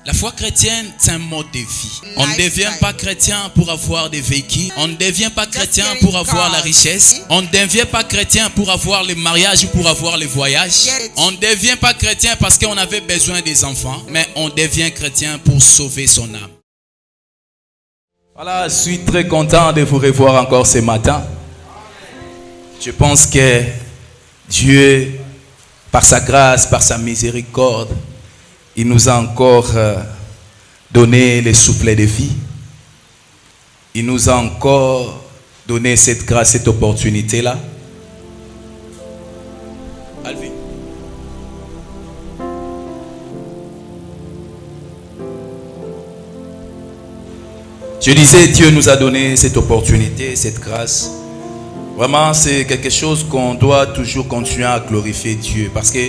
La foi chrétienne, c'est un mode de vie. On ne devient pas chrétien pour avoir des véhicules. On ne devient pas chrétien pour avoir la richesse. On ne devient pas chrétien pour avoir le mariage ou pour avoir le voyage. On ne devient pas chrétien parce qu'on avait besoin des enfants. Mais on devient chrétien pour sauver son âme. Voilà, je suis très content de vous revoir encore ce matin. Je pense que Dieu, par sa grâce, par sa miséricorde, il nous a encore donné le soufflet de vie. Il nous a encore donné cette grâce, cette opportunité-là. Alvin. Je disais, Dieu nous a donné cette opportunité, cette grâce. Vraiment, c'est quelque chose qu'on doit toujours continuer à glorifier Dieu. Parce que,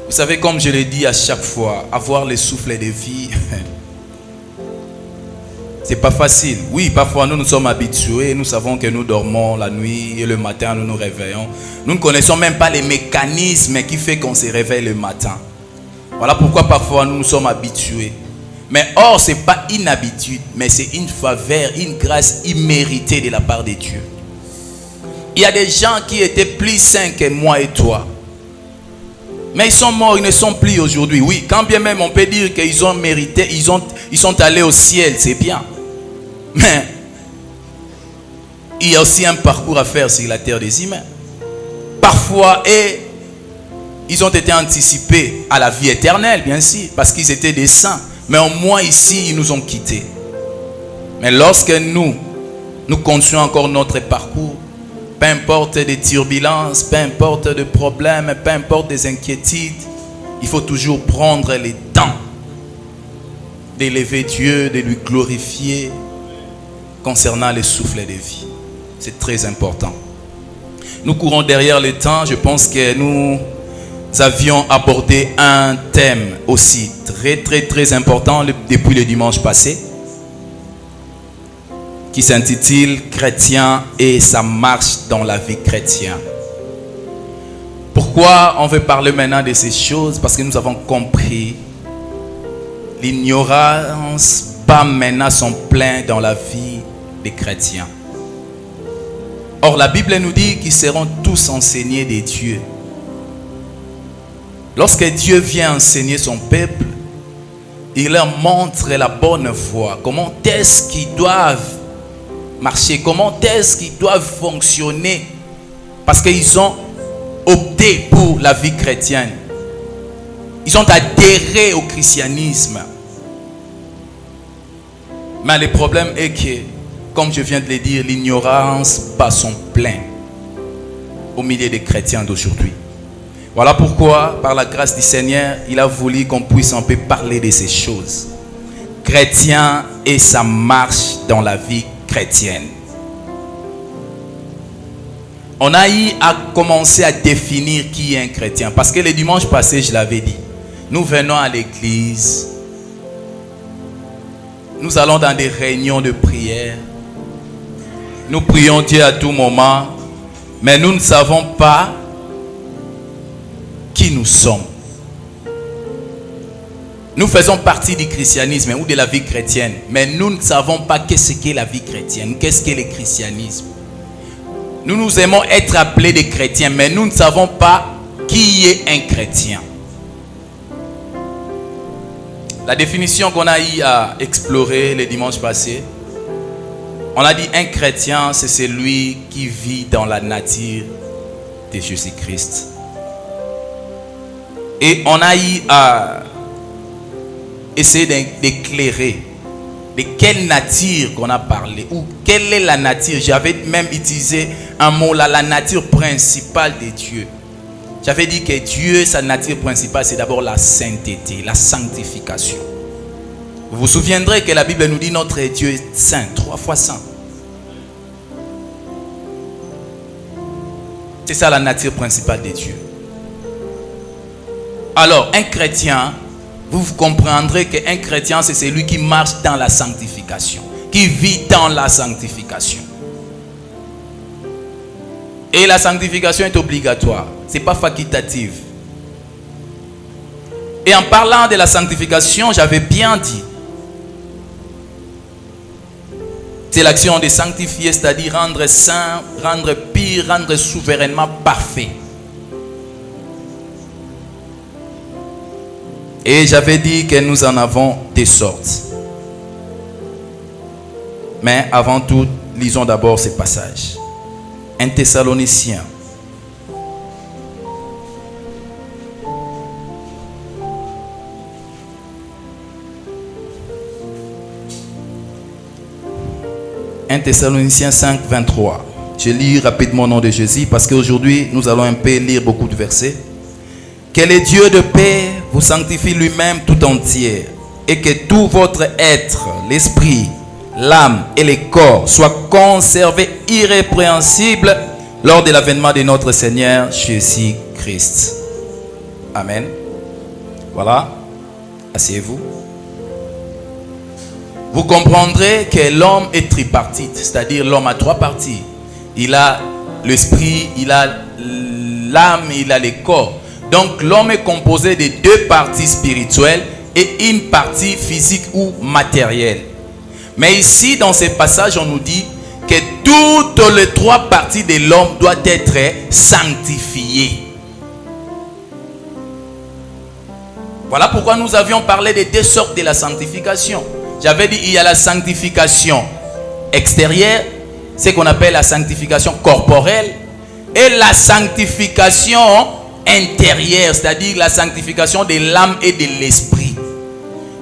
vous savez, comme je l'ai dit à chaque fois, avoir le souffle de vie, c'est pas facile. Oui, parfois nous sommes habitués, nous savons que nous dormons la nuit et le matin nous nous réveillons. Nous ne connaissons même pas les mécanismes qui font qu'on se réveille le matin. Voilà pourquoi parfois nous nous sommes habitués. Mais or, ce n'est pas une habitude, mais c'est une faveur, une grâce imméritée de la part de Dieu. Il y a des gens qui étaient plus saints que moi et toi. Mais ils sont morts, ils ne sont plus aujourd'hui. Oui, quand bien même on peut dire qu'ils ont mérité, ils sont allés au ciel, c'est bien. Mais il y a aussi un parcours à faire sur la terre des humains. Parfois, ils ont été anticipés à la vie éternelle, bien sûr, parce qu'ils étaient des saints. Mais au moins ici, ils nous ont quittés. Mais lorsque nous continuons encore notre parcours, peu importe des turbulences, peu importe des problèmes, peu importe des inquiétudes, il faut toujours prendre le temps d'élever Dieu, de lui glorifier concernant le souffle de vie. C'est très important. Nous courons derrière le temps. Je pense que nous avions abordé un thème aussi très important depuis le dimanche passé, qui s'intitule « Chrétien et sa marche dans la vie chrétienne ». Pourquoi on veut parler maintenant de ces choses? Parce que nous avons compris l'ignorance, pas maintenant sont pleins dans la vie des chrétiens. Or la Bible nous dit qu'ils seront tous enseignés de Dieu. Lorsque Dieu vient enseigner son peuple, il leur montre la bonne voie. Comment est-ce qu'ils doivent marcher, comment est-ce qu'ils doivent fonctionner, parce qu'ils ont opté pour la vie chrétienne. Ils ont adhéré au christianisme. Mais le problème est que, comme je viens de le dire, l'ignorance bat son plein au milieu des chrétiens d'aujourd'hui. Voilà pourquoi, par la grâce du Seigneur, il a voulu qu'on puisse un peu parler de ces choses. Chrétien et sa marche dans la vie chrétienne. On a eu à commencer à définir qui est un chrétien. Parce que le dimanche passé, je l'avais dit, nous venons à l'église, nous allons dans des réunions de prière, nous prions Dieu à tout moment, mais nous ne savons pas qui nous sommes. Nous faisons partie du christianisme ou de la vie chrétienne, mais nous ne savons pas qu'est-ce qu'est la vie chrétienne, qu'est-ce qu'est le christianisme. Nous aimons être appelés des chrétiens, mais nous ne savons pas qui est un chrétien. La définition qu'on a eu à explorer le dimanche passé, on a dit un chrétien, c'est celui qui vit dans la nature de Jésus-Christ. Et on a eu à essayer d'éclairer de quelle nature qu'on a parlé, ou quelle est la nature. J'avais même utilisé un mot là, la nature principale de Dieu. J'avais dit que Dieu, sa nature principale, c'est d'abord la sainteté, la sanctification. Vous vous souviendrez que la Bible nous dit notre Dieu est saint, 3 fois saint. C'est ça la nature principale de Dieu. Alors, un chrétien, vous comprendrez qu'un chrétien, c'est celui qui marche dans la sanctification, qui vit dans la sanctification. Et la sanctification est obligatoire, ce n'est pas facultatif. Et en parlant de la sanctification, j'avais bien dit, c'est l'action de sanctifier, c'est-à-dire rendre saint, rendre pur, rendre souverainement parfait. Et j'avais dit que nous en avons des sortes. Mais avant tout, lisons d'abord ces passages. 1 Thessaloniciens. « 1 Thessaloniciens 5, 23. Je lis rapidement au nom de Jésus parce qu'aujourd'hui, nous allons un peu lire beaucoup de versets. « Que le Dieu de paix vous sanctifie lui-même tout entier et que tout votre être, l'esprit, l'âme et le corps soient conservés irrépréhensibles lors de l'avènement de notre Seigneur Jésus-Christ. » Amen. Voilà. Asseyez-vous. Vous comprendrez que l'homme est tripartite, c'est-à-dire l'homme a trois parties. Il a l'esprit, il a l'âme, il a le corps. Donc l'homme est composé de deux parties spirituelles et une partie physique ou matérielle. Mais ici, dans ce passage, on nous dit que toutes les trois parties de l'homme doivent être sanctifiées. Voilà pourquoi nous avions parlé de deux sortes de la sanctification. J'avais dit il y a la sanctification extérieure, ce qu'on appelle la sanctification corporelle, et la sanctification intérieure, c'est-à-dire la sanctification de l'âme et de l'esprit.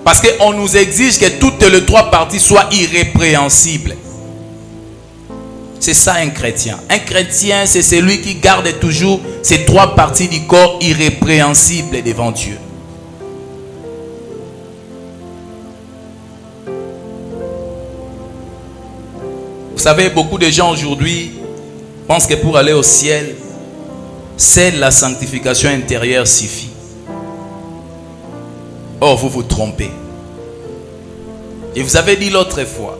Parce qu'on nous exige que toutes les trois parties soient irrépréhensibles. C'est ça un chrétien. Un chrétien, c'est celui qui garde toujours ces trois parties du corps irrépréhensibles devant Dieu. Vous savez, beaucoup de gens aujourd'hui pensent que pour aller au ciel, seule la sanctification intérieure suffit. Or, vous vous trompez. Et vous avez dit l'autre fois,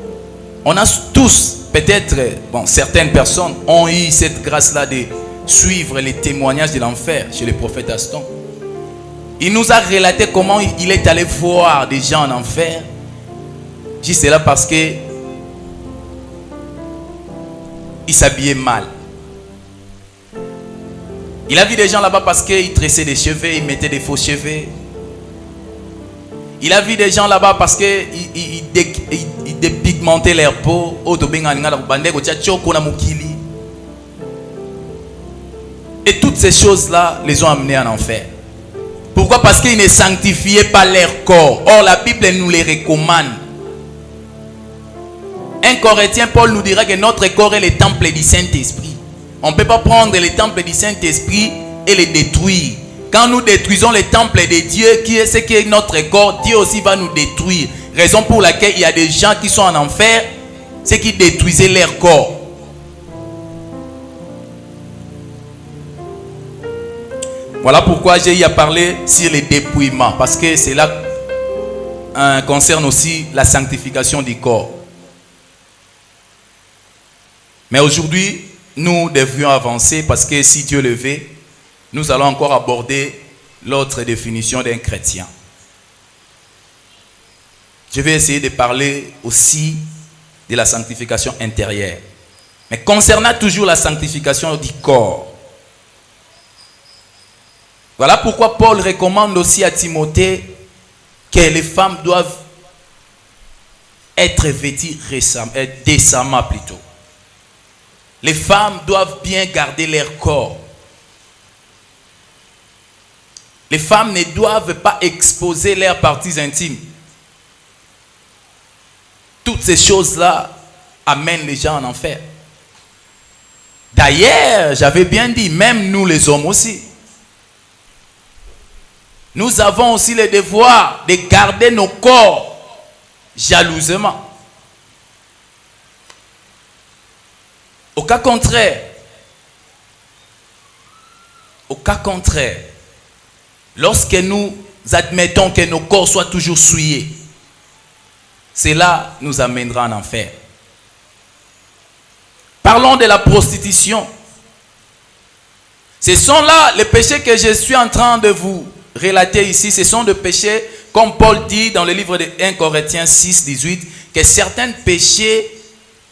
on a tous, peut-être, bon, certaines personnes ont eu cette grâce-là de suivre les témoignages de l'enfer chez le prophète Aston. Il nous a relaté comment il est allé voir des gens en enfer. Juste là parce que il s'habillait mal. Il a vu des gens là-bas parce qu'ils tressaient des cheveux, ils mettaient des faux cheveux. Il a vu des gens là-bas parce qu'ils dépigmentaient leur peau. Et toutes ces choses-là les ont amenés en enfer. Pourquoi? Parce qu'ils ne sanctifiaient pas leur corps. Or, la Bible nous les recommande. 1 Corinthiens, Paul nous dira que notre corps est le temple du Saint-Esprit. On ne peut pas prendre le temple du Saint-Esprit et le détruire. Quand nous détruisons le temple de Dieu, qui est ce qui est notre corps, Dieu aussi va nous détruire. Raison pour laquelle il y a des gens qui sont en enfer, c'est qui détruisaient leur corps. Voilà pourquoi j'ai eu à parler sur le dépouillement. Parce que cela concerne aussi la sanctification du corps. Mais aujourd'hui, nous devrions avancer parce que si Dieu le veut, nous allons encore aborder l'autre définition d'un chrétien. Je vais essayer de parler aussi de la sanctification intérieure. Mais concernant toujours la sanctification du corps. Voilà pourquoi Paul recommande aussi à Timothée que les femmes doivent être vêtues décemment plutôt. Les femmes doivent bien garder leur corps. Les femmes ne doivent pas exposer leurs parties intimes. Toutes ces choses-là amènent les gens en enfer. D'ailleurs, j'avais bien dit, même nous les hommes aussi. Nous avons aussi le devoir de garder nos corps jalousement. Au cas contraire, lorsque nous admettons que nos corps soient toujours souillés, cela nous amènera en enfer. Parlons de la prostitution. Ce sont là les péchés que je suis en train de vous relatés ici, ce sont des péchés, comme Paul dit dans le livre de 1 Corinthiens 6, 18, que certains péchés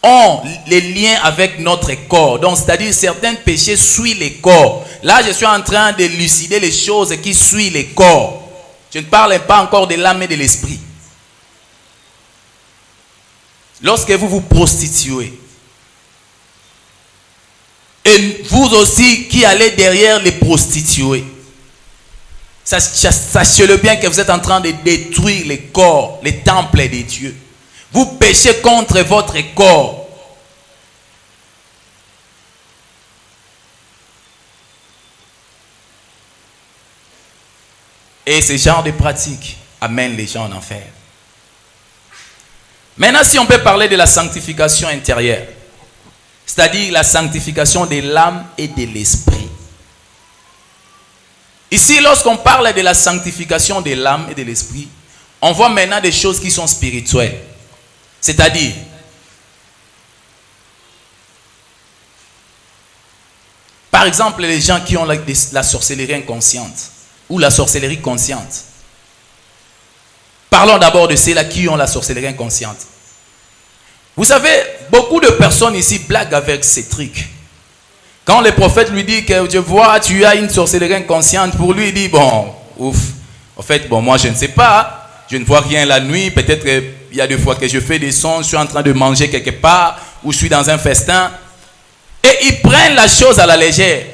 ont les liens avec notre corps. Donc, c'est-à-dire certains péchés suivent les corps. Là, je suis en train d'élucider les choses qui suivent les corps. Je ne parle pas encore de l'âme et de l'esprit. Lorsque vous vous prostituez, et vous aussi qui allez derrière les prostituées, sachez-le bien que vous êtes en train de détruire les corps, les temples des dieux. Vous péchez contre votre corps. Et ce genre de pratiques amène les gens en enfer. Maintenant, si on peut parler de la sanctification intérieure, c'est-à-dire la sanctification de l'âme et de l'esprit. Ici, lorsqu'on parle de la sanctification de l'âme et de l'esprit, on voit maintenant des choses qui sont spirituelles. C'est-à-dire, par exemple, les gens qui ont la sorcellerie inconsciente ou la sorcellerie consciente. Parlons d'abord de ceux-là qui ont la sorcellerie inconsciente. Vous savez, beaucoup de personnes ici blaguent avec ces trucs. Quand le prophète lui dit que je vois, tu as une sorcellerie inconsciente, pour lui, il dit, bon, ouf, en fait, bon, moi je ne sais pas, je ne vois rien la nuit, peut-être qu'il y a des fois que je fais des sons, je suis en train de manger quelque part, ou je suis dans un festin, et ils prennent la chose à la légère.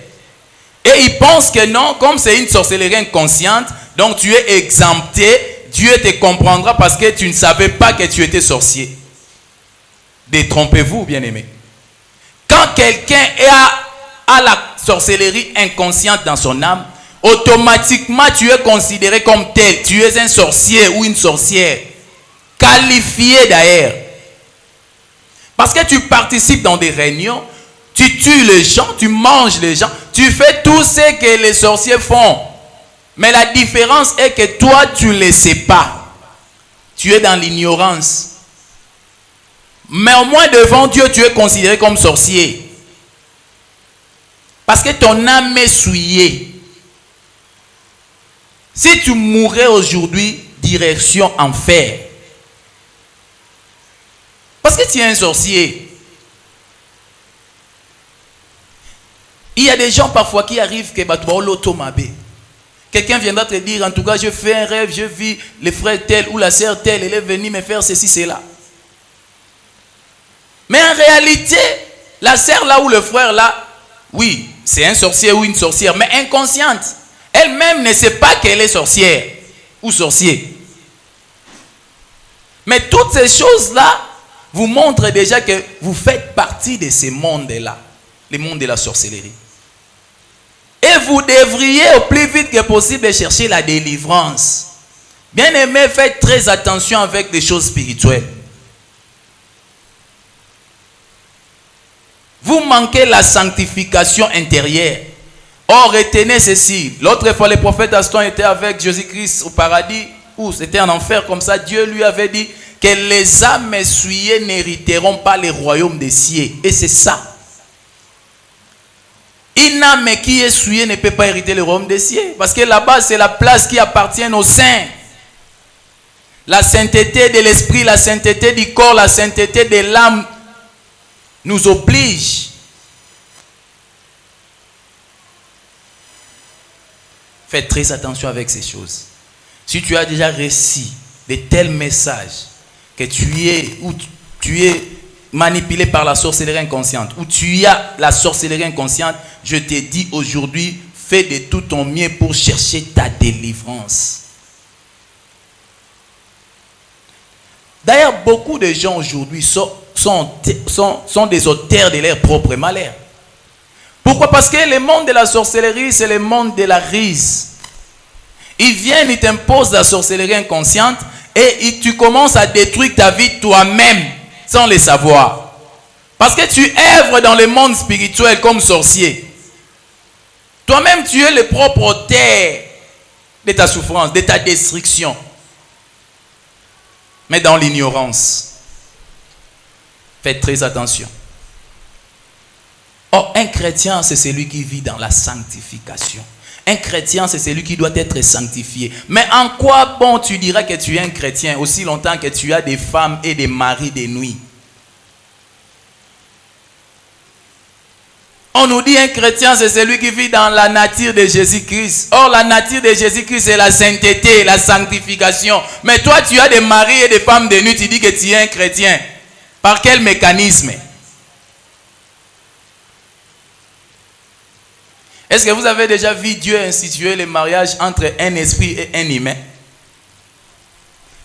Et ils pensent que non, comme c'est une sorcellerie inconsciente, donc tu es exempté, Dieu te comprendra parce que tu ne savais pas que tu étais sorcier. Détrompez-vous, bien-aimés. Quand quelqu'un a la sorcellerie inconsciente dans son âme, automatiquement tu es considéré comme tel. Tu es un sorcier ou une sorcière. Qualifié d'ailleurs. Parce que tu participes dans des réunions, tu tues les gens, tu manges les gens, tu fais tout ce que les sorciers font. Mais la différence est que toi, tu ne le sais pas. Tu es dans l'ignorance. Mais au moins devant Dieu, tu es considéré comme sorcier. Parce que ton âme est souillée. Si tu mourais aujourd'hui, direction enfer. Parce que tu es un sorcier. Il y a des gens parfois qui arrivent que quelqu'un viendra te dire, en tout cas, je fais un rêve, je vis le frère tel ou la sœur telle, elle est venue me faire ceci, cela. Mais en réalité, la sœur là ou le frère là, oui, c'est un sorcier ou une sorcière, mais inconsciente. Elle-même ne sait pas qu'elle est sorcière ou sorcier. Mais toutes ces choses-là vous montrent déjà que vous faites partie de ces mondes-là, les mondes de la sorcellerie. Et vous devriez au plus vite que possible chercher la délivrance. Bien aimé, faites très attention avec des choses spirituelles. Vous manquez la sanctification intérieure. Or, retenez ceci. L'autre fois, le prophète Aston était avec Jésus-Christ au paradis, ou c'était en enfer comme ça. Dieu lui avait dit que les âmes souillées n'hériteront pas les royaumes des cieux. Et c'est ça. Une âme qui est souillée ne peut pas hériter le royaume des cieux. Parce que là-bas, c'est la place qui appartient aux saints. La sainteté de l'esprit, la sainteté du corps, la sainteté de l'âme nous oblige. Faites très attention avec ces choses. Si tu as déjà reçu de tels messages que tu es manipulé par la sorcellerie inconsciente, ou tu as la sorcellerie inconsciente, je te dis aujourd'hui, fais de tout ton mieux pour chercher ta délivrance. D'ailleurs, beaucoup de gens aujourd'hui sont des auteurs de leur propre malheur. Pourquoi? Parce que le monde de la sorcellerie, c'est le monde de la rise. Ils viennent, ils t'imposent la sorcellerie inconsciente et tu commences à détruire ta vie toi-même sans le savoir. Parce que tu œuvres dans le monde spirituel comme sorcier. Toi-même, tu es le propre auteur de ta souffrance, de ta destruction. Mais dans l'ignorance. Faites très attention. Or, un chrétien, c'est celui qui vit dans la sanctification. Un chrétien, c'est celui qui doit être sanctifié. Mais en quoi bon tu dirais que tu es un chrétien aussi longtemps que tu as des femmes et des maris de nuit? On nous dit un chrétien, c'est celui qui vit dans la nature de Jésus-Christ. Or, la nature de Jésus-Christ, c'est la sainteté, la sanctification. Mais toi, tu as des maris et des femmes de nuit, tu dis que tu es un chrétien. Par quel mécanisme? Est-ce que vous avez déjà vu Dieu instituer le mariage entre un esprit et un humain?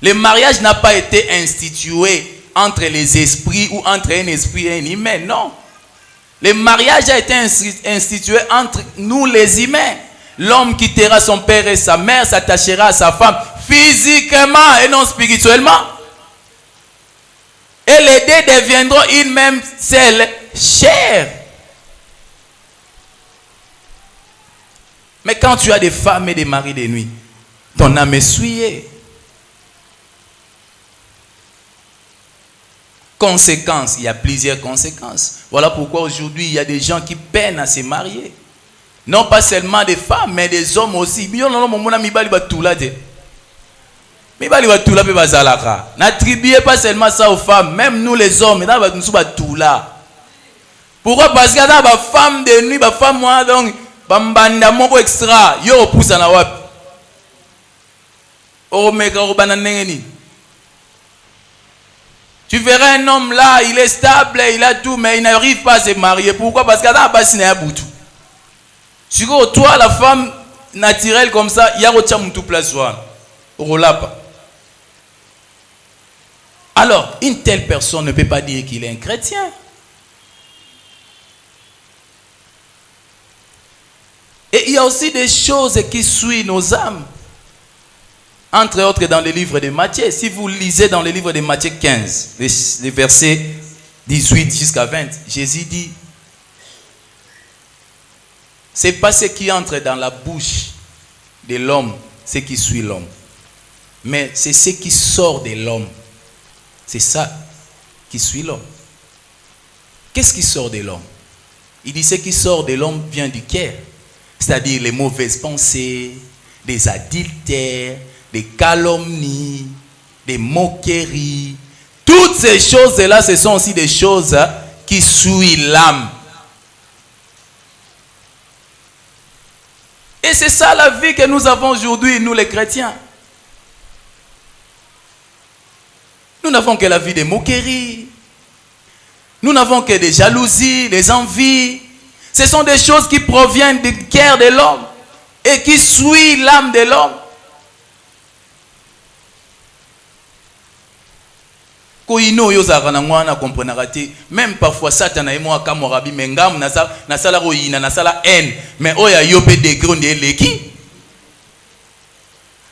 Le mariage n'a pas été institué entre les esprits ou entre un esprit et un humain, non. Le mariage a été institué entre nous les humains. L'homme quittera son père et sa mère, s'attachera à sa femme physiquement et non spirituellement. Et les deux deviendront une même seule chair. Mais quand tu as des femmes et des maris de nuit, ton âme est souillée. Conséquences, il y a plusieurs conséquences. Voilà pourquoi aujourd'hui, il y a des gens qui peinent à se marier. Non pas seulement des femmes, mais des hommes aussi. N'attribuez pas seulement ça aux femmes, même nous les hommes. Pourquoi? Parce qu'il y a des femmes de nuit, des femmes moi donc. Bambanda moko extra yo poussa na wapi o meka o bananengeni. Tu verras un homme là, il est stable, il a tout, mais il n'arrive pas à se marier. Pourquoi? Parce qu'il y a pas signé à bout. Si toi la femme naturelle comme ça, il y a autre tout place pas. Alors une telle personne ne peut pas dire qu'il est un chrétien. Et il y a aussi des choses qui suivent nos âmes. Entre autres dans le livre de Matthieu. Si vous lisez dans le livre de Matthieu 15, les versets 18 jusqu'à 20, Jésus dit, c'est pas ce qui entre dans la bouche de l'homme, ce qui suit l'homme. Mais c'est ce qui sort de l'homme. C'est ça qui suit l'homme. Qu'est-ce qui sort de l'homme? Il dit ce qui sort de l'homme vient du cœur. C'est-à-dire les mauvaises pensées, des adultères, des calomnies, des moqueries. Toutes ces choses-là, ce sont aussi des choses qui suivent l'âme. Et c'est ça la vie que nous avons aujourd'hui, nous les chrétiens. Nous n'avons que la vie des moqueries. Nous n'avons que des jalousies, des envies. Ce sont des choses qui proviennent du cœur de l'homme et qui suivent l'âme de l'homme. Même parfois Satan et moi comme Rabbi Mengam nasala roina nasala haine mais oya yopé degré de leki.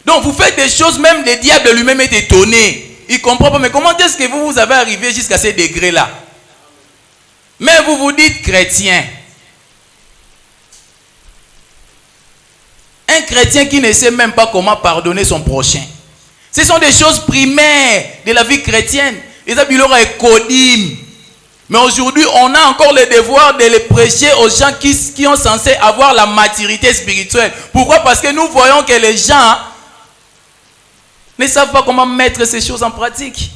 Donc vous faites des choses, même le diable lui-même est étonné. Il comprend pas, mais comment est-ce que vous avez arrivé jusqu'à ces degrés-là? Mais vous vous dites chrétien. Un chrétien qui ne sait même pas comment pardonner son prochain. Ce sont des choses primaires de la vie chrétienne. Mais aujourd'hui, on a encore le devoir de les prêcher aux gens qui sont censés avoir la maturité spirituelle. Pourquoi? Parce que nous voyons que les gens ne savent pas comment mettre ces choses en pratique.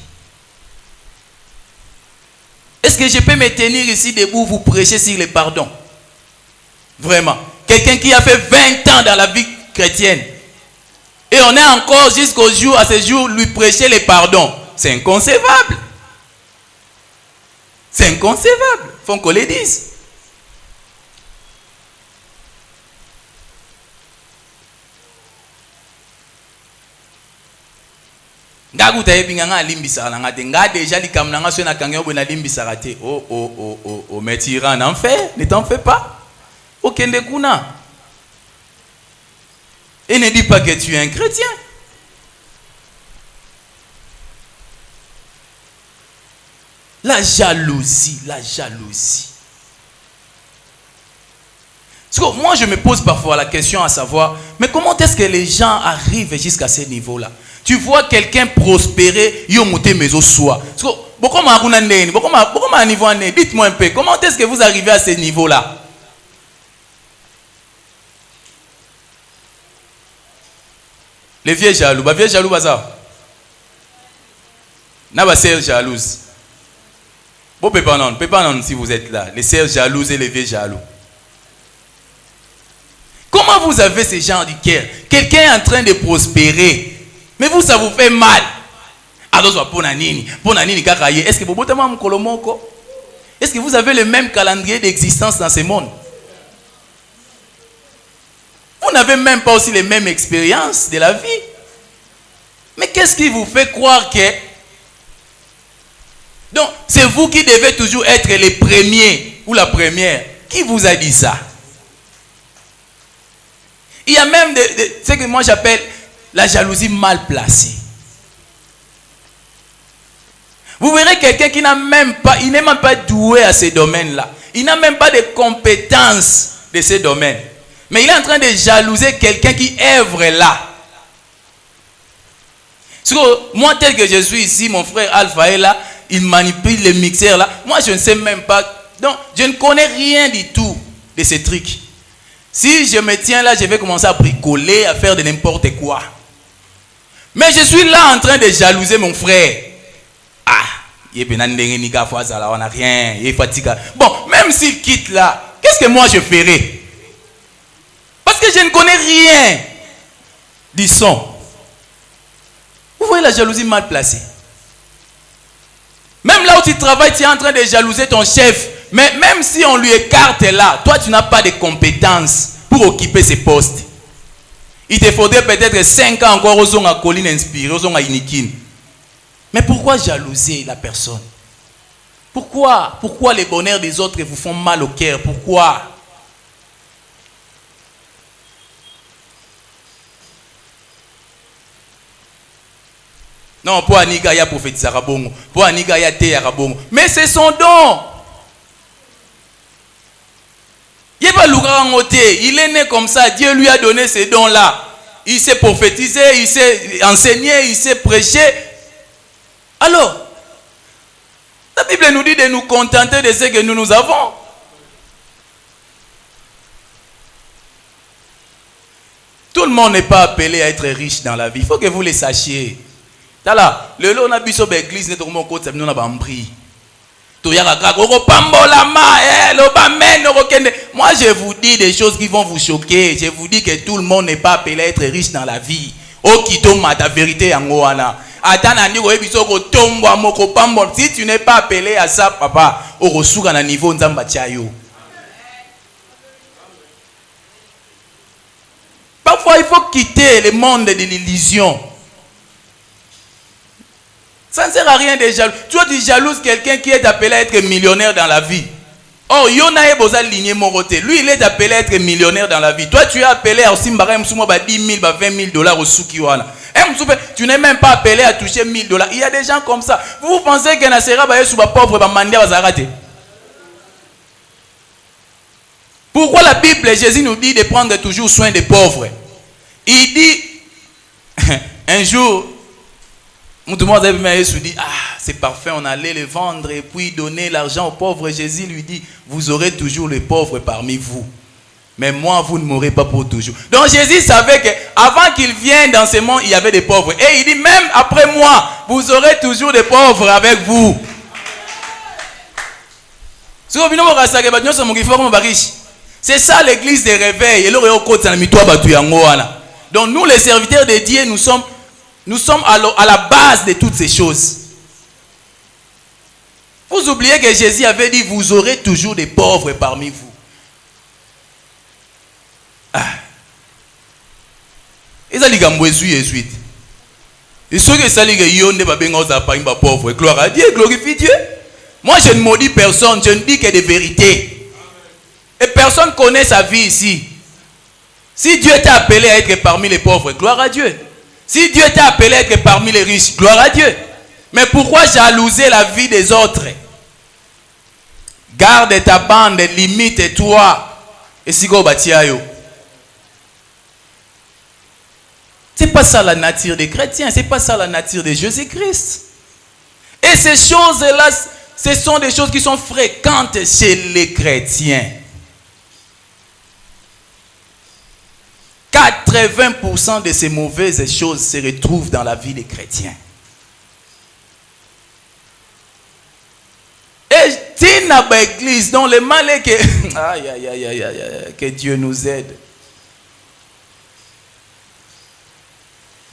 Est-ce que je peux me tenir ici debout, vous prêcher sur le pardon? Vraiment. Quelqu'un qui a fait 20 ans dans la vie chrétienne. Et on est encore jusqu'au jour, à ce jour, lui prêcher le pardon. C'est inconcevable. C'est inconcevable. Il faut qu'on le dise. Oh, mais Tyran, n'en fais, ne t'en fais pas. Aucun de kuna. Et ne dis pas que tu es un chrétien. La jalousie, la jalousie. Parce que moi, je me pose parfois la question à savoir, mais comment est-ce que les gens arrivent jusqu'à ce niveau-là? Tu vois quelqu'un prospérer, dites-moi un peu, comment est-ce que vous arrivez à ce niveau-là? Les vieux jaloux. Les vieux jaloux, ça. N'a pas sœurs jalouses. Bon, non, si vous êtes là. Les sœurs jalouses et les vieux jaloux. Comment vous avez ce genre de cœur? Quelqu'un est en train de prospérer. Mais vous, ça vous fait mal. Alors, pour Nanini, est-ce que vous est-ce que vous avez le même calendrier d'existence dans ce monde? Vous n'avez même pas aussi les mêmes expériences de la vie. Mais qu'est-ce qui vous fait croire que... Donc, c'est vous qui devez toujours être les premiers ou la première. Qui vous a dit ça? Il y a même ce que moi j'appelle la jalousie mal placée. Vous verrez quelqu'un qui n'a même pas, il n'est même pas doué à ces domaines-là. Il n'a même pas de compétences de ces domaines. Mais il est en train de jalouser quelqu'un qui œuvre là. Parce que moi, tel que je suis ici, mon frère Alpha est là, il manipule les mixeurs là. Moi, je ne sais même pas. Donc, je ne connais rien du tout de ces trucs. Si je me tiens là, je vais commencer à bricoler, à faire de n'importe quoi. Mais je suis là en train de jalouser mon frère. On n'a rien, il est fatigué. Bon, même s'il quitte là, qu'est-ce que moi je ferai? Parce que je ne connais rien du son. Vous voyez la jalousie mal placée. Même là où tu travailles, tu es en train de jalouser ton chef. Mais même si on lui écarte là, toi tu n'as pas de compétences pour occuper ce poste. Il te faudrait peut-être 5 ans encore aux à colline inspirée, aux à Inikin. Mais pourquoi jalouser la personne? Pourquoi les bonheurs des autres vous font mal au cœur? Pourquoi? Non, pour Anika ya prophétisa rabongo, pour Anika ya te ya rabongo. Mais c'est son don. Il est né comme ça, Dieu lui a donné ces dons-là. Il sait prophétiser, il sait enseigner, il sait prêcher. Alors, la Bible nous dit de nous contenter de ce que nous avons. Tout le monde n'est pas appelé à être riche dans la vie. Il faut que vous le sachiez. Là, le lot n'a pas besoin d'église, nous avons pris. Moi je vous dis des choses qui vont vous choquer. Je vous dis que tout le monde n'est pas appelé à être riche dans la vie. Si tu n'es pas appelé à ça, papa, niveau parfois il faut quitter le monde de l'illusion. Ça ne sert à rien de jaloux. Toi, tu jalouses quelqu'un qui est appelé à être millionnaire dans la vie. Oh, Yona est besoin de ligner mon côté. Lui, il est appelé à être millionnaire dans la vie. Toi, tu es appelé à aussi 10 000, 20 000 dollars au Soukiwana. Tu n'es même pas appelé à toucher 1 000 dollars. Il y a des gens comme ça. Vous pensez que Nasera va être pauvre, va demander à Zarate? Pourquoi la Bible, Jésus nous dit de prendre toujours soin des pauvres? Il dit, un jour, dit, c'est parfait, on allait le vendre et puis donner l'argent aux pauvres. Jésus lui dit, vous aurez toujours les pauvres parmi vous. Mais moi, vous ne m'aurez pas pour toujours. Donc Jésus savait qu'avant qu'il vienne dans ce monde, il y avait des pauvres. Et il dit, même après moi, vous aurez toujours des pauvres avec vous. C'est ça l'église des réveils. Donc nous, les serviteurs de Dieu, nous sommes à la base de toutes ces choses. Vous oubliez que Jésus avait dit, vous aurez toujours des pauvres parmi vous. Et ça, les gars, et ceux qui sont pauvres, gloire à Dieu, glorifie Dieu. Moi, je ne maudis personne, je ne dis que des vérités. Et personne connaît sa vie ici. Si Dieu t'a appelé à être parmi les pauvres, gloire à Dieu. Si Dieu t'a appelé à être parmi les riches, gloire à Dieu. Mais pourquoi jalouser la vie des autres? Garde ta bande, limite-toi. Et si go batiayo. C'est pas ça la nature des chrétiens, c'est pas ça la nature de Jésus-Christ. Et ces choses-là, ce sont des choses qui sont fréquentes chez les chrétiens. 80% de ces mauvaises choses se retrouvent dans la vie des chrétiens. Et tu n'as pas l'église, donc le mal est que... Aïe, aïe, aïe, aïe, aïe, que Dieu nous aide.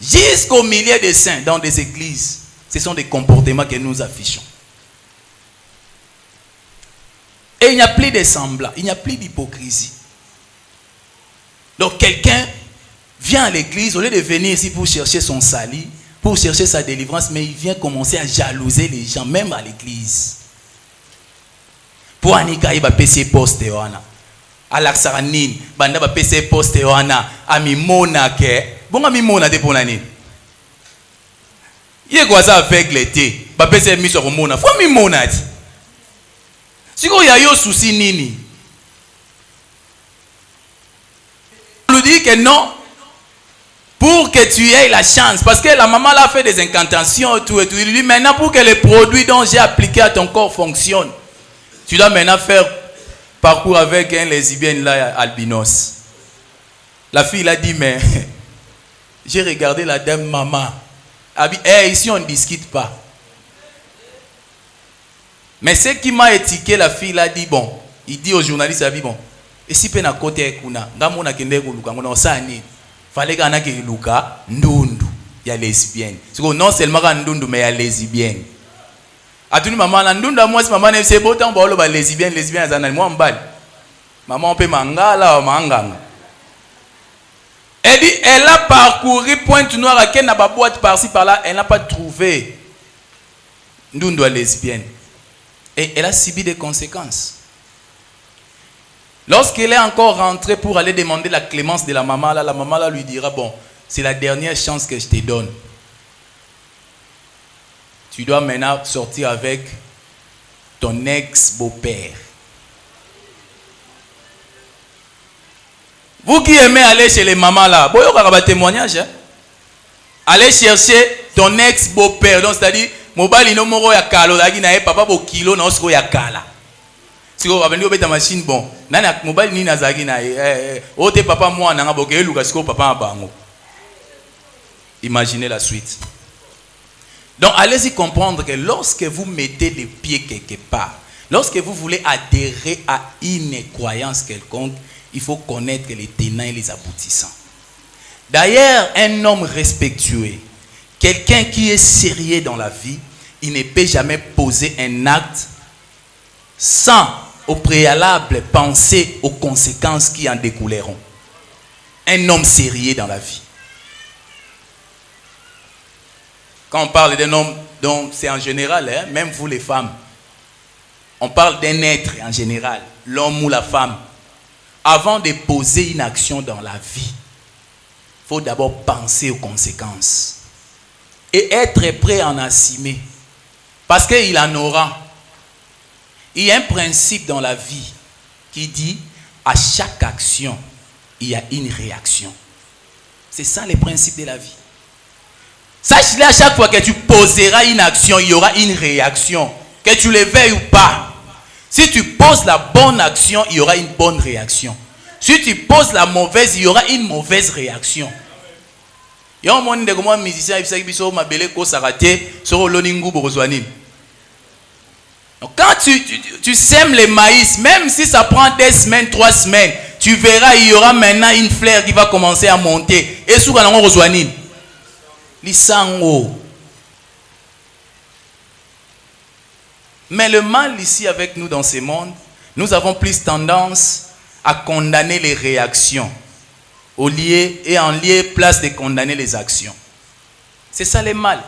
Jusqu'au milieu des saints, dans des églises, ce sont des comportements que nous affichons. Et il n'y a plus de semblant, il n'y a plus d'hypocrisie. Donc quelqu'un vient à l'église, au lieu de venir ici pour chercher son salut, pour chercher sa délivrance, mais il vient commencer à jalouser les gens, même à l'église. Pour Anika, il va passer poste wana. Alaxaranin, banda va passer poste wana. Ami mona ke. Bon ami mona de ponani. Il est quoi ça avec l'été? Va passer mis sur mona. Faut mi mona dit. Si vous avez un souci nini. On lui dit que non. Pour que tu aies la chance. Parce que la maman l'a fait des incantations et tout. Il lui dit maintenant pour que les produits dont j'ai appliqué à ton corps fonctionnent. Tu dois maintenant faire parcours avec un lesbienne là, albinos. La fille a dit, mais j'ai regardé la dame maman. Elle dit, hey, ici on ne discute pas. Mais ce qui m'a étiqueté, la fille a dit, bon, il dit au journaliste, il dit, bon, et si pena côté kuna, ngamona kende kuluka, ngona osani, fallait qu'on a que luka, ndundu, il y a lesbienne. Non seulement ndundu, mais il y a lesbienne. Atuni maman na ndunda moi si maman ne sait pas tant bolo ba lesbienne azana moi mbali maman on peut mangala ou manganga. Elle dit elle a parcouru Pointe Noire à ken na ba boîte par-ci par-là, elle n'a pas trouvé ndunda lesbienne et elle a subi des conséquences. Lorsqu'elle est encore rentrée pour aller demander la clémence de la maman là lui dira bon, c'est la dernière chance que je te donne. Tu dois maintenant sortir avec ton ex-beau-père. Vous qui aimez aller chez les mamans là, vous avez un témoignage. Hein? Allez chercher ton ex-beau-père. Donc c'est-à-dire, mobile no moro ya kalo la gina papa bo kilo na osko ya kala. Si vous avez une machine bon, nana mobile ni na zagi na o te papa moi na ngaboke eluka siko papa abango. Imaginez la suite. Donc, allez-y comprendre que lorsque vous mettez les pieds quelque part, lorsque vous voulez adhérer à une croyance quelconque, il faut connaître les tenants et les aboutissants. D'ailleurs, un homme respectueux, quelqu'un qui est sérieux dans la vie, il ne peut jamais poser un acte sans, au préalable, penser aux conséquences qui en découleront. Un homme sérieux dans la vie. Quand on parle d'un homme, donc c'est en général, hein, même vous les femmes, on parle d'un être en général, l'homme ou la femme. Avant de poser une action dans la vie, il faut d'abord penser aux conséquences et être prêt à en assumer. Parce qu'il en aura. Il y a un principe dans la vie qui dit à chaque action, il y a une réaction. C'est ça le principe de la vie. Sache-le, à chaque fois que tu poseras une action, il y aura une réaction. Que tu le veuilles ou pas. Si tu poses la bonne action, il y aura une bonne réaction. Si tu poses la mauvaise, il y aura une mauvaise réaction. Il y a un monde de musicien qui dit quand tu sèmes le maïs, même si ça prend 2 semaines, 3 semaines, tu verras, il y aura maintenant une fleur qui va commencer à monter. Et souvent, on reçoit Lisango. Mais le mal ici avec nous dans ce monde, nous avons plus tendance à condamner les réactions au lieu et en lieu place de condamner les actions. C'est ça le mal.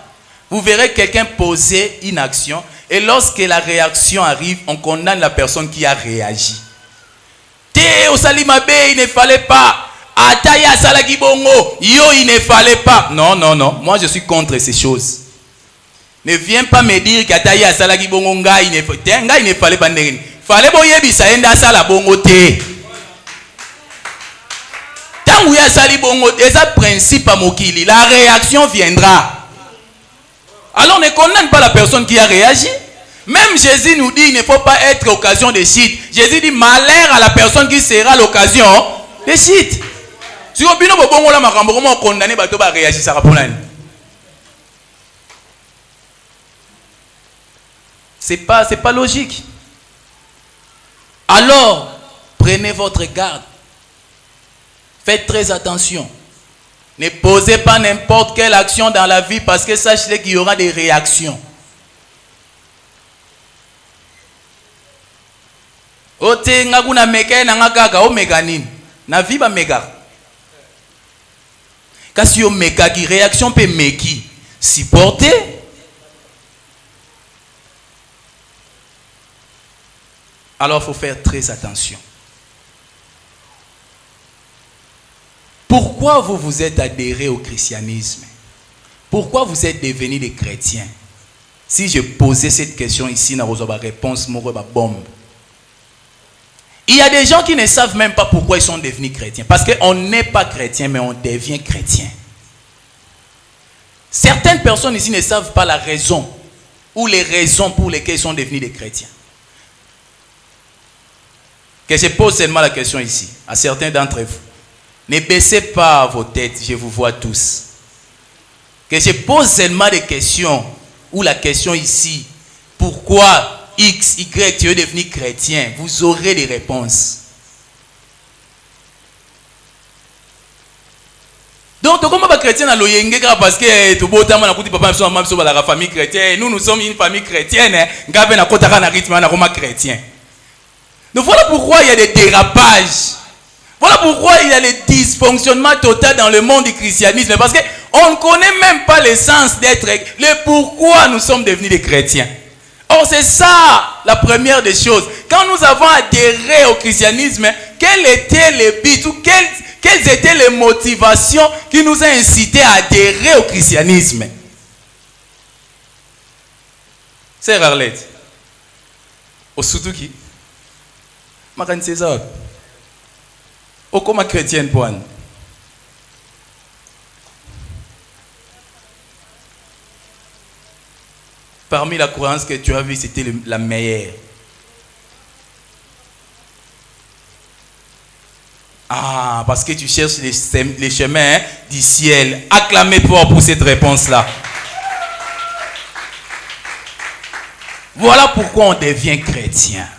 Vous verrez quelqu'un poser une action et lorsque la réaction arrive, on condamne la personne qui a réagi. Té au Salimabe, il ne fallait pas. Ataya salaki bongo, yo il ne fallait pas. Non, non, non, moi je suis contre ces choses. Ne viens pas me dire qu'Ataya salaki bongo nga il ne fallait pas. Fallait boye bisa enda sala bongo te. Tant où ya sali bongo, c'est un principe à mokili. La réaction viendra. Alors ne condamne pas la personne qui a réagi. Même Jésus nous dit il ne faut pas être occasion de chute. Jésus dit malheur à la personne qui sera l'occasion de chute. Si vous avez bon la makambo, comment condamner bateau ba réagir ça pour l'année? C'est pas logique. Alors, prenez votre garde. Faites très attention. Ne posez pas n'importe quelle action dans la vie parce que sachez qu'il y aura des réactions. Ote ngakuna meka na ngakaka o meganine. Na vie ba mega. Kasi yo meka qui réaction peut meki. Supporter. Alors il faut faire très attention. Pourquoi vous vous êtes adhéré au christianisme? Pourquoi vous êtes devenus des chrétiens? Si je posais cette question ici, na reçois réponse mo ba bombe. Il y a des gens qui ne savent même pas pourquoi ils sont devenus chrétiens. Parce qu'on n'est pas chrétien, mais on devient chrétien. Certaines personnes ici ne savent pas la raison ou les raisons pour lesquelles ils sont devenus des chrétiens. Que je pose seulement la question ici, à certains d'entre vous. Ne baissez pas vos têtes, je vous vois tous. Que je pose seulement des questions, ou la question ici, pourquoi X, Y, tu es devenu chrétien, vous aurez des réponses. Donc, comment les chrétiens parce que tout le monde la famille chrétienne, nous sommes une famille chrétienne, chrétien. Donc voilà pourquoi il y a des dérapages. Voilà pourquoi il y a des dysfonctionnements totaux dans le monde du christianisme. Parce qu'on ne connaît même pas l'essence d'être, le pourquoi nous sommes devenus des chrétiens. Or c'est ça la première des choses. Quand nous avons adhéré au christianisme, quel était le but ou quelles étaient les motivations qui nous ont incités à adhérer au christianisme? C'est Arlette. Au Soutouki. Marine César. Au comment chrétienne pour nous? Parmi la croyance que tu as vue, c'était la meilleure. Ah, parce que tu cherches les chemins du ciel. Acclamez-toi pour cette réponse-là. Voilà pourquoi on devient chrétien.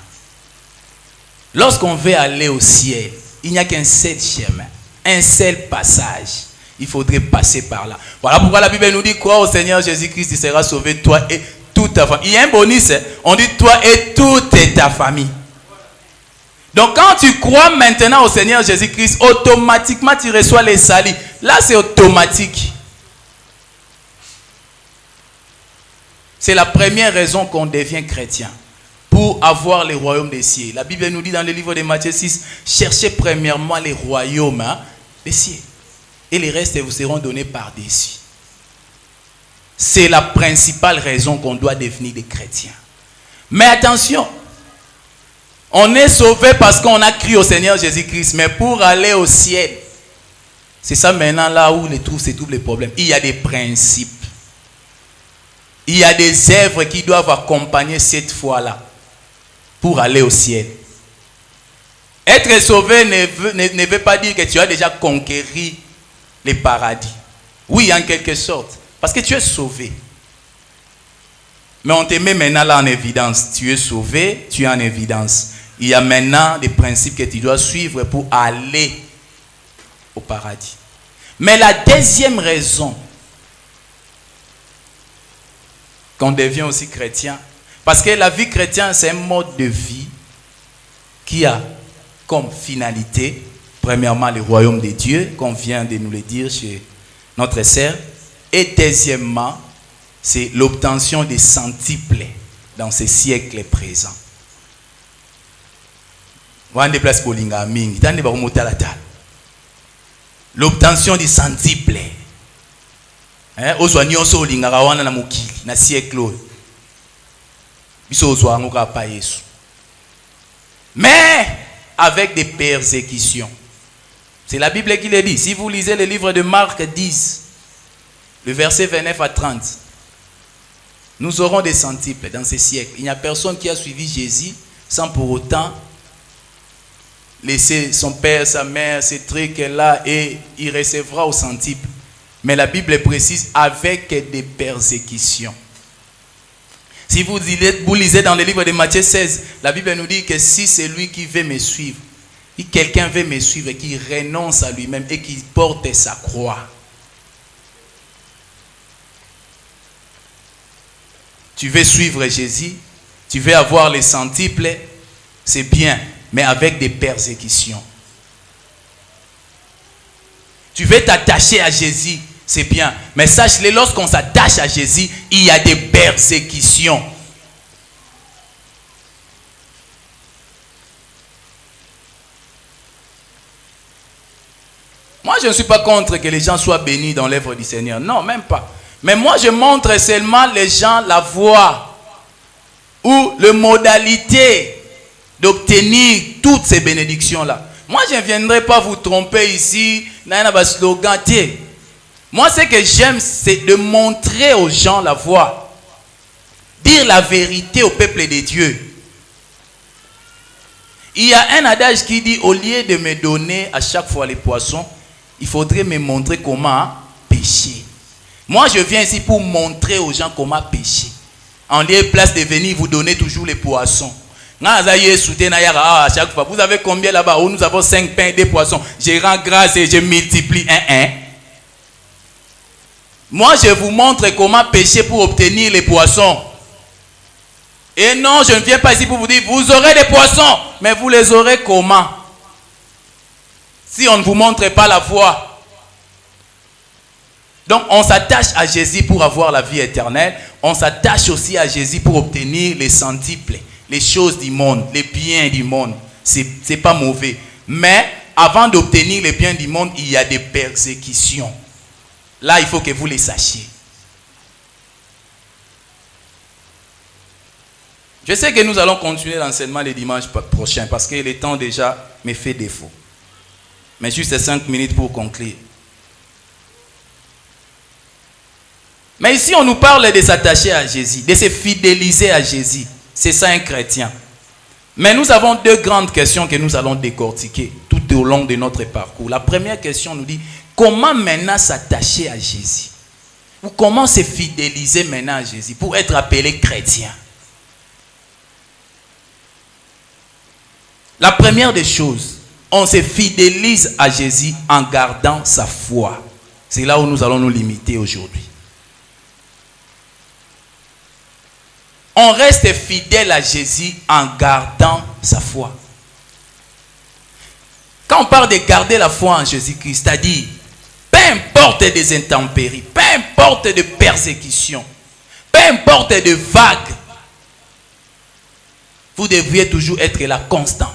Lorsqu'on veut aller au ciel, il n'y a qu'un seul chemin, un seul passage. Il faudrait passer par là. Voilà pourquoi la Bible nous dit quoi au Seigneur Jésus-Christ, tu seras sauvé, toi et toute ta famille. Il y a un bonus, on dit toi et toute ta famille. Donc quand tu crois maintenant au Seigneur Jésus-Christ, automatiquement tu reçois les salis. Là c'est automatique. C'est la première raison qu'on devient chrétien. Pour avoir le royaume des cieux. La Bible nous dit dans le livre de Matthieu 6, cherchez premièrement les royaumes des cieux. Et les restes vous seront donnés par-dessus. C'est la principale raison qu'on doit devenir des chrétiens. Mais attention, on est sauvé parce qu'on a cru au Seigneur Jésus-Christ. Mais pour aller au ciel, c'est ça maintenant là où se trouvent les problèmes. Il y a des principes. Il y a des œuvres qui doivent accompagner cette foi-là pour aller au ciel. Être sauvé ne veut pas dire que tu as déjà conquéri le paradis. Oui, en quelque sorte. Parce que tu es sauvé. Mais on te met maintenant là en évidence. Tu es sauvé, tu es en évidence. Il y a maintenant des principes que tu dois suivre pour aller au paradis. Mais la deuxième raison qu'on devient aussi chrétien, parce que la vie chrétienne, c'est un mode de vie qui a comme finalité, premièrement, le royaume de Dieu, qu'on vient de nous le dire chez notre sœur, et deuxièmement, c'est l'obtention des centuples dans ces siècles présents. L'obtention des centuples. Na siècle. Mais avec des persécutions. C'est la Bible qui le dit. Si vous lisez le livre de Marc 10, le verset 29 à 30, nous aurons des centuples dans ces siècles. Il n'y a personne qui a suivi Jésus sans pour autant laisser son père, sa mère, ces trucs-là, et il recevra au centuple. Mais la Bible précise avec des persécutions. Si vous lisez dans le livre de Matthieu 16, la Bible nous dit que si c'est lui qui veut me suivre, si quelqu'un veut me suivre et qui renonce à lui-même et qui porte sa croix, tu veux suivre Jésus, tu veux avoir les centuples, c'est bien, mais avec des persécutions. Tu veux t'attacher à Jésus, c'est bien. Mais sache-le, lorsqu'on s'attache à Jésus, il y a des persécutions. Moi, je ne suis pas contre que les gens soient bénis dans l'œuvre du Seigneur. Non, même pas. Mais moi, je montre seulement les gens la voie ou les modalités d'obtenir toutes ces bénédictions-là. Moi, je ne viendrai pas vous tromper ici. Moi, ce que j'aime, c'est de montrer aux gens la voie. Dire la vérité au peuple de Dieu. Il y a un adage qui dit, au lieu de me donner à chaque fois les poissons, il faudrait me montrer comment pêcher. Moi, je viens ici pour montrer aux gens comment pêcher. En lieu et place de venir vous donner toujours les poissons. À chaque fois, vous avez combien là-bas? Oh, nous avons 5 pains et 2 poissons. Je rends grâce et je multiplie un. Moi, je vous montre comment pêcher pour obtenir les poissons. Et non, je ne viens pas ici pour vous dire, vous aurez des poissons. Mais vous les aurez comment? Si on ne vous montre pas la voie. Donc, on s'attache à Jésus pour avoir la vie éternelle. On s'attache aussi à Jésus pour obtenir les centuples, les choses du monde, les biens du monde. C'est pas mauvais. Mais, avant d'obtenir les biens du monde, il y a des persécutions. Là, il faut que vous les sachiez. Je sais que nous allons continuer l'enseignement les dimanches prochains parce que le temps déjà me fait défaut. Mais juste 5 minutes pour conclure. Mais ici, on nous parle de s'attacher à Jésus, de se fidéliser à Jésus. C'est ça un chrétien. Mais nous avons 2 grandes questions que nous allons décortiquer tout au long de notre parcours. La première question nous dit, comment maintenant s'attacher à Jésus? Ou comment se fidéliser maintenant à Jésus pour être appelé chrétien? La première des choses, on se fidélise à Jésus en gardant sa foi. C'est là où nous allons nous limiter aujourd'hui. On reste fidèle à Jésus en gardant sa foi. Quand on parle de garder la foi en Jésus-Christ, c'est-à-dire, peu importe des intempéries, peu importe de persécutions, peu importe de vagues, vous devriez toujours être là constant.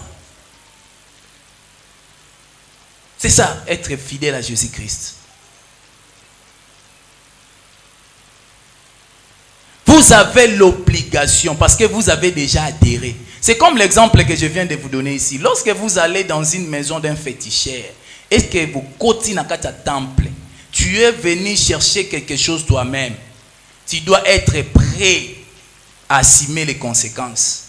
C'est ça, être fidèle à Jésus-Christ. Vous avez l'obligation, parce que vous avez déjà adhéré. C'est comme l'exemple que je viens de vous donner ici. Lorsque vous allez dans une maison d'un féticheur, est-ce que vous continuez à un temple, tu es venu chercher quelque chose toi-même. Tu dois être prêt à assumer les conséquences.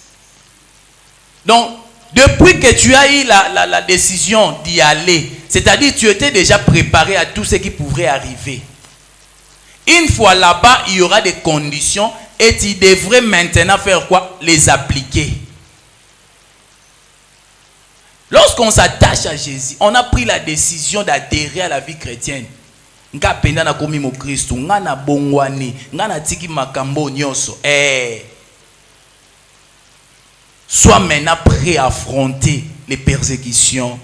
Donc, depuis que tu as eu la décision d'y aller, c'est-à-dire tu étais déjà préparé à tout ce qui pourrait arriver. Une fois là-bas, il y aura des conditions et tu devrais maintenant faire quoi? Les appliquer. Lorsqu'on s'attache à Jésus, on a pris la décision d'adhérer à la vie chrétienne. Sois maintenant prêt à affronter les persécutions,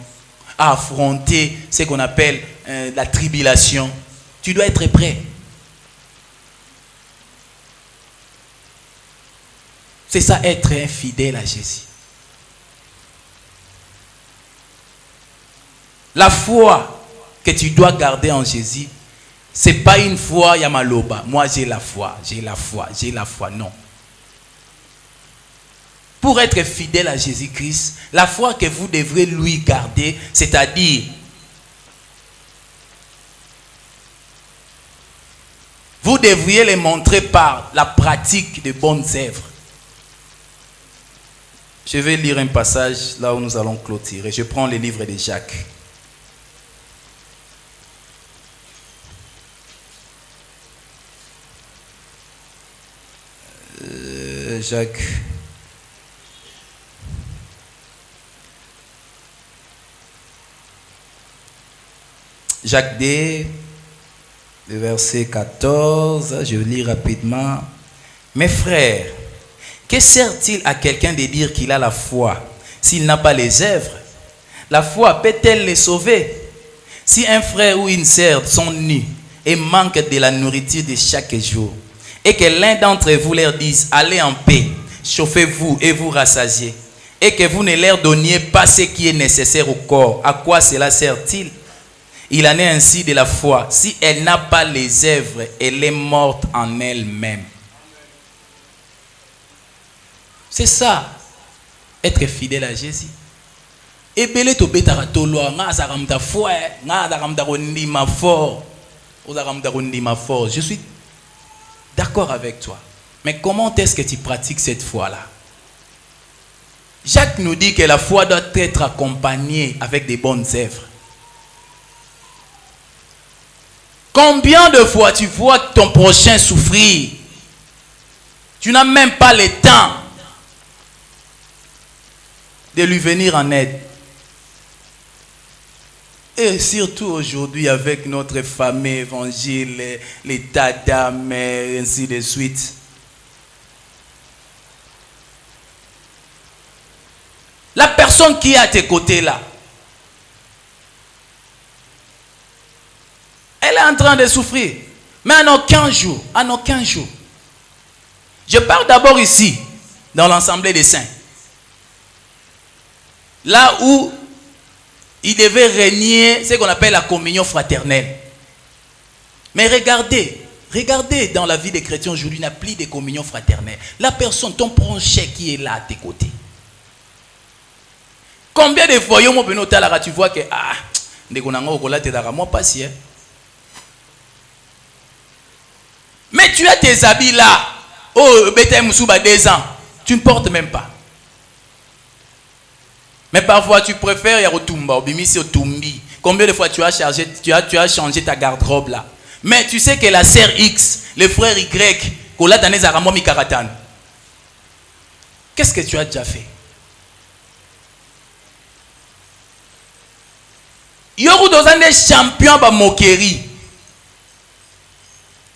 à affronter ce qu'on appelle la tribulation. Tu dois être prêt. C'est ça, être fidèle à Jésus. La foi que tu dois garder en Jésus, ce n'est pas une foi Yamaloba. Moi j'ai la foi, j'ai la foi, j'ai la foi. Non. Pour être fidèle à Jésus-Christ, la foi que vous devrez lui garder, c'est-à-dire, vous devriez les montrer par la pratique de bonnes œuvres. Je vais lire un passage là où nous allons clôturer. Je prends le livre de Jacques. Jacques. Jacques D, le verset 14, je lis rapidement. Mes frères, que sert-il à quelqu'un de dire qu'il a la foi s'il n'a pas les œuvres? La foi peut-elle les sauver? Si un frère ou une sœur sont nus et manquent de la nourriture de chaque jour, et que l'un d'entre vous leur dise, allez en paix, chauffez-vous et vous rassasiez, et que vous ne leur donniez pas ce qui est nécessaire au corps, à quoi cela sert-il? Il en est ainsi de la foi. Si elle n'a pas les œuvres, elle est morte en elle-même. C'est ça, être fidèle à Jésus. Et belé to betara to loa nga zaramda foi, nga zaramda rondi ma fort. Je suis d'accord avec toi. Mais comment est-ce que tu pratiques cette foi-là? Jacques nous dit que la foi doit être accompagnée avec des bonnes œuvres. Combien de fois tu vois ton prochain souffrir? Tu n'as même pas le temps de lui venir en aide. Et surtout aujourd'hui avec notre famille évangile, les tadames, et ainsi de suite. La personne qui est à tes côtés là, elle est en train de souffrir. Mais en aucun jour, Je parle d'abord ici, dans l'Assemblée des Saints. Là où il devait régner ce qu'on appelle la communion fraternelle. Mais regardez dans la vie des chrétiens aujourd'hui, il n'y a plus de communion fraternelle. La personne, ton prochain qui est là à tes côtés. Combien de fois, tu vois que, mais tu as tes habits là. Oh, Bethel Moussouba 2 ans. Tu ne portes même pas. Mais parfois tu préfères Yarotumba, Obimisi Otumbi. Combien de fois tu as changé ta garde-robe là. Mais tu sais que la sœur X, le frère Y, qu'est-ce que tu as déjà fait? Yoru dozane champion ba moquerie.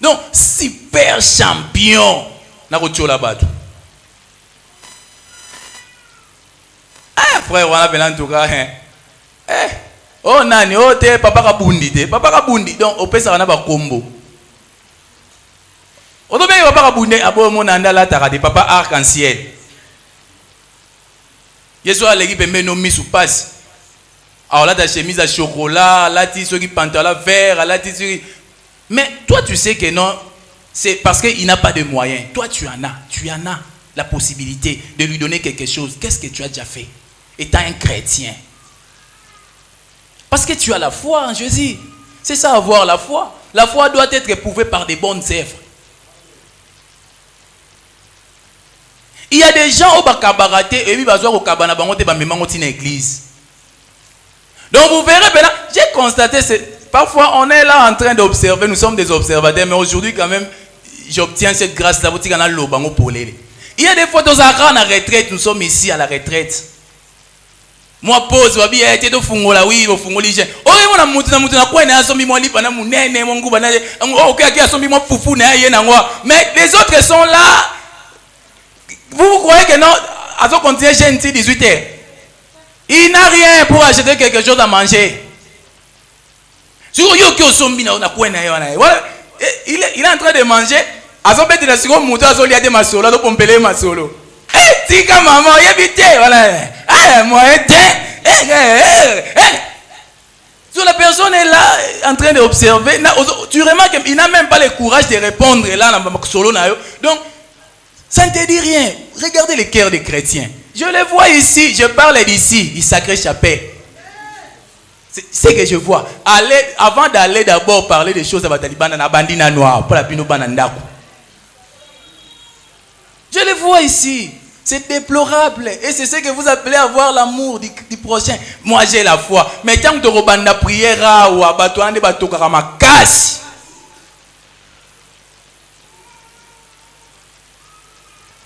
Donc super champion na kochola batu. Ah frère wana bela en tout cas oh nani oh te papa kabundi donc opesa wana ba kombo. Oto be papa kabundi abo mona ndala takade papa arc-en-ciel. Yeso aleki pembe no misu passe. Alors là ta chemise à chocolat, là tu ce qui pantalon vert, là tu. Mais toi tu sais que non, c'est parce qu'il n'a pas de moyens. Toi tu en as la possibilité de lui donner quelque chose. Qu'est-ce que tu as déjà fait? Étant un chrétien. Parce que tu as la foi en Jésus. C'est ça avoir la foi. La foi doit être éprouvée par des bonnes œuvres. Il y a des gens au Bakabarate et puis au Kabana Bangote Bamemangote dans l'église. Donc vous verrez maintenant, j'ai constaté, parfois on est là en train d'observer, nous sommes des observateurs, mais aujourd'hui quand même, j'obtiens cette grâce-là. Il y a des fois dans la retraite, nous sommes ici à la retraite. Moi pose, babi a été de fungola, oui, au fungoli. Oh, on a monté na quoi na sombi moi lipa na munene mon gouba na OK qui a sombi moi foufou na yé na moi. Mais les autres sont là. Vous croyez que non, à ce continuer gentil 18h. Il n'a rien pour acheter quelque chose à manger. Sur yo qui au sombi na quoi na yé. Voilà, il est en train de manger. À son petit la seconde moto à Zolia de Masolo, de Pompele Masolo. Eh, tika maman, yébité, voilà. Ah, moi, so, la personne est là en train d'observer. Tu remarques qu'il n'a même pas le courage de répondre là dans solo. Donc, ça ne te dit rien. Regardez le cœur des chrétiens. Je les vois ici, je parle d'ici, du sacré chapelle. C'est ce que je vois. Avant d'aller d'abord parler des choses à Bataliban, à Bandina Noir, pour la Pino Banandaku. Je les vois ici. C'est déplorable. Et c'est ce que vous appelez avoir l'amour du prochain. Moi, j'ai la foi. Mais tant que tu as la prière, ou à batouane, ma casse.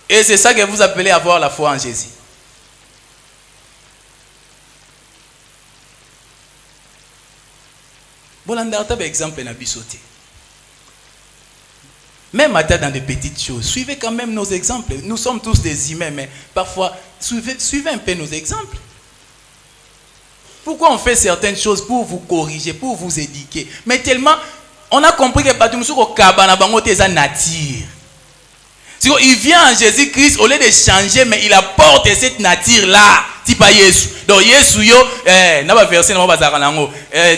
Et c'est ça que vous appelez avoir la foi en Jésus. Bon, on a un exemple dans bisoté. Même dans des petites choses, suivez quand même nos exemples. Nous sommes tous des humains, mais parfois, suivez un peu nos exemples. Pourquoi on fait certaines choses? Pour vous corriger, pour vous éduquer. Mais tellement, on a compris que c'est nature. Il vient en Jésus-Christ, au lieu de changer, mais il apporte cette nature-là. Donc,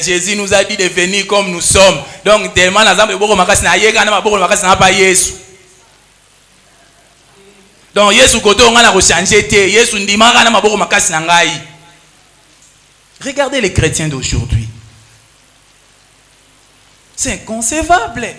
Jésus nous a dit de venir comme nous sommes. Donc, tellement, donc, regardez les chrétiens d'aujourd'hui. C'est inconcevable.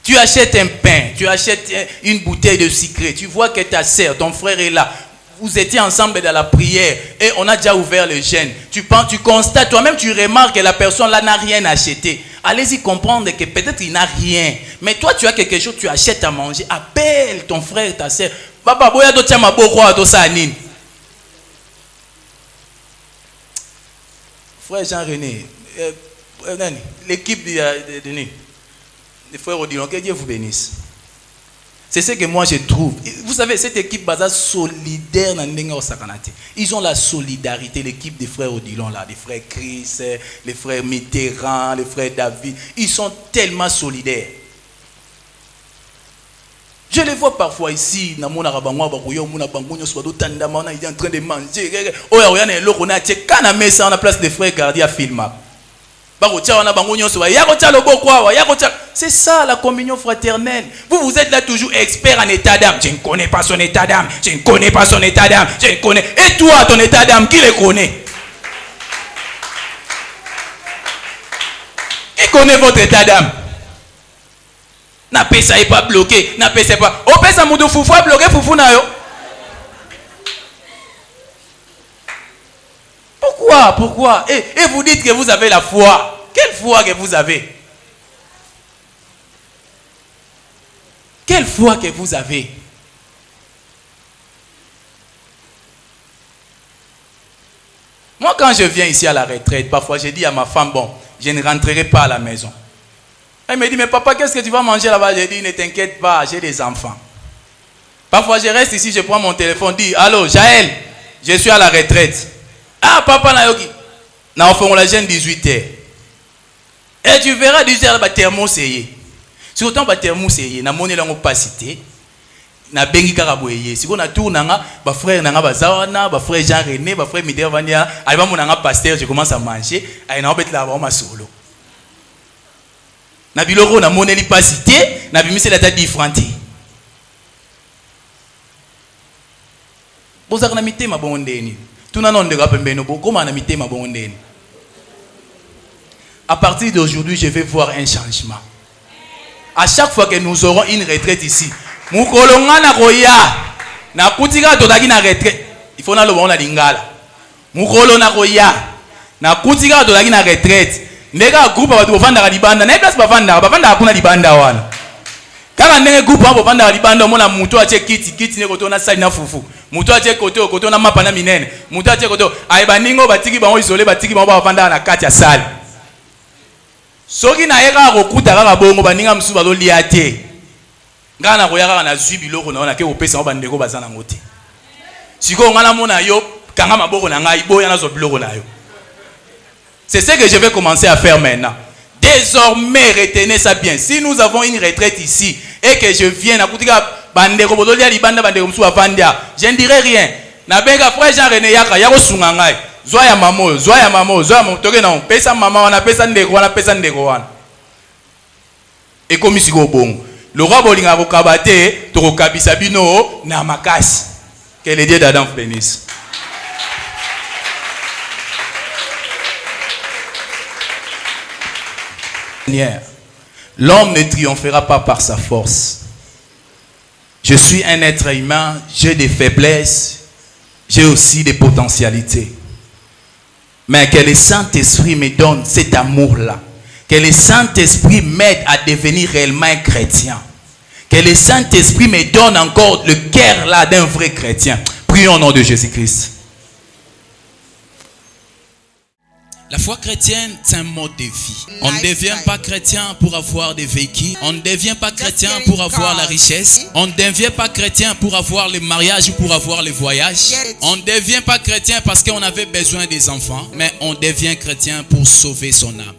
Tu achètes un pain, tu achètes une bouteille de sucre, tu vois que ta sœur, ton frère est là. Vous étiez ensemble dans la prière et on a déjà ouvert le jeûne. Tu constates, toi-même tu remarques que la personne là n'a rien acheté. Allez-y comprendre que peut-être il n'a rien. Mais toi tu as quelque chose, tu achètes à manger. Appelle ton frère, ta sœur. Papa, boya do tia maboko a do sanine. Frère Jean-René, l'équipe des frères Odilon, que Dieu vous bénisse. C'est ce que moi je trouve. Vous savez, cette équipe basée solidaire, ils ont la solidarité, l'équipe des frères Odilon, là, les frères Chris, les frères Mitterrand, les frères David, ils sont tellement solidaires. Je les vois parfois ici, il est en train de manger. On a place des frères gardiens film. C'est ça la communion fraternelle. Vous êtes là toujours expert en état d'âme. Je ne connais pas son état d'âme. Je ne connais pas son état d'âme. Je ne connais. Et toi, ton état d'âme, qui le connaît? Qui connaît votre état d'âme? Na pesa est pas bloqué, na pesa pas. O pesa mudu fufu a bloqué fufu na yo. Pourquoi? Et vous dites que vous avez la foi. Quelle foi que vous avez? Quelle foi que vous avez? Moi, quand je viens ici à la retraite, parfois je dis à ma femme, bon, je ne rentrerai pas à la maison. Elle me dit, mais papa, qu'est-ce que tu vas manger là-bas? Je dis, ne t'inquiète pas, j'ai des enfants. Parfois, je reste ici, je prends mon téléphone, dis, allô, Jaël, je suis à la retraite. Ah, papa, Nayoki, na on la jeune 18h. Et tu verras 18h, bah, thermoseye. Si autant, bah, thermoseye, na monnaie langue opacité, na bengi karaboye. Si on a tout, nanga, bah, frère, nanga, bazawana, bah, frère Jean-René, bah, frère Midea Vandia, allez, bah, mon nanga, pasteur, je commence à manger, allez, na, on va être là, ma solo. Na biloko na moneli pasité na bimise la tête différente. Bozaka na mitema bondeni. Tuna non de rapembeno bokoma na mitema bondeni. À partir d'aujourd'hui, je vais voir un changement. À chaque fois que nous aurons une retraite ici, mukolonga na koya na kutika totaki na retraite. Il faut na loba na lingala. Mukolo na koya na kutika totaki na retraite. Nega groupe ba bovanda libanda na place bavanda kuna libanda wana kaka ndenge groupe ba bovanda libanda mona muto ache kiti ne koto na sali na fufu muto ache koto na mapa na minene muto ache koto ay baningo batiki bango isolé batiki bango bavanda na kati ya sali soki na yeka kokuta kaka bongo baninga msu ba lolia te ngana koyaka na zwi biloko na ke opesa bandeko bazana ngote siko ngana mona yo kanga maboko na ngai boya na zo biloko na yo. C'est ce que je vais commencer à faire maintenant. Désormais, retenez ça bien. Si nous avons une retraite ici et que je viens à Koutika Bandeko Bodolia Libanda Bandeko Msou Avandia, je ne dirai rien. Nabega frère Jean-René Yaka Yako Sungangai. Zoya mamo, zoya toke na pesa mama wana pesa ndeko wana pesa ndeko wana. Et comme ici go bon. Le roi Bolinga Bokabate, Toko Kabisabino na makasi. Que le Dieu d'Adam bénisse. L'homme ne triomphera pas par sa force. Je suis un être humain, j'ai des faiblesses, j'ai aussi des potentialités. Mais que le Saint-Esprit me donne cet amour-là. Que le Saint-Esprit m'aide à devenir réellement un chrétien. Que le Saint-Esprit me donne encore le cœur là d'un vrai chrétien. Prions au nom de Jésus-Christ. La foi chrétienne, c'est un mode de vie. On ne devient pas chrétien pour avoir des véhicules. On ne devient pas chrétien pour avoir la richesse. On ne devient pas chrétien pour avoir le mariage ou pour avoir le voyage. On ne devient pas chrétien parce qu'on avait besoin des enfants. Mais on devient chrétien pour sauver son âme.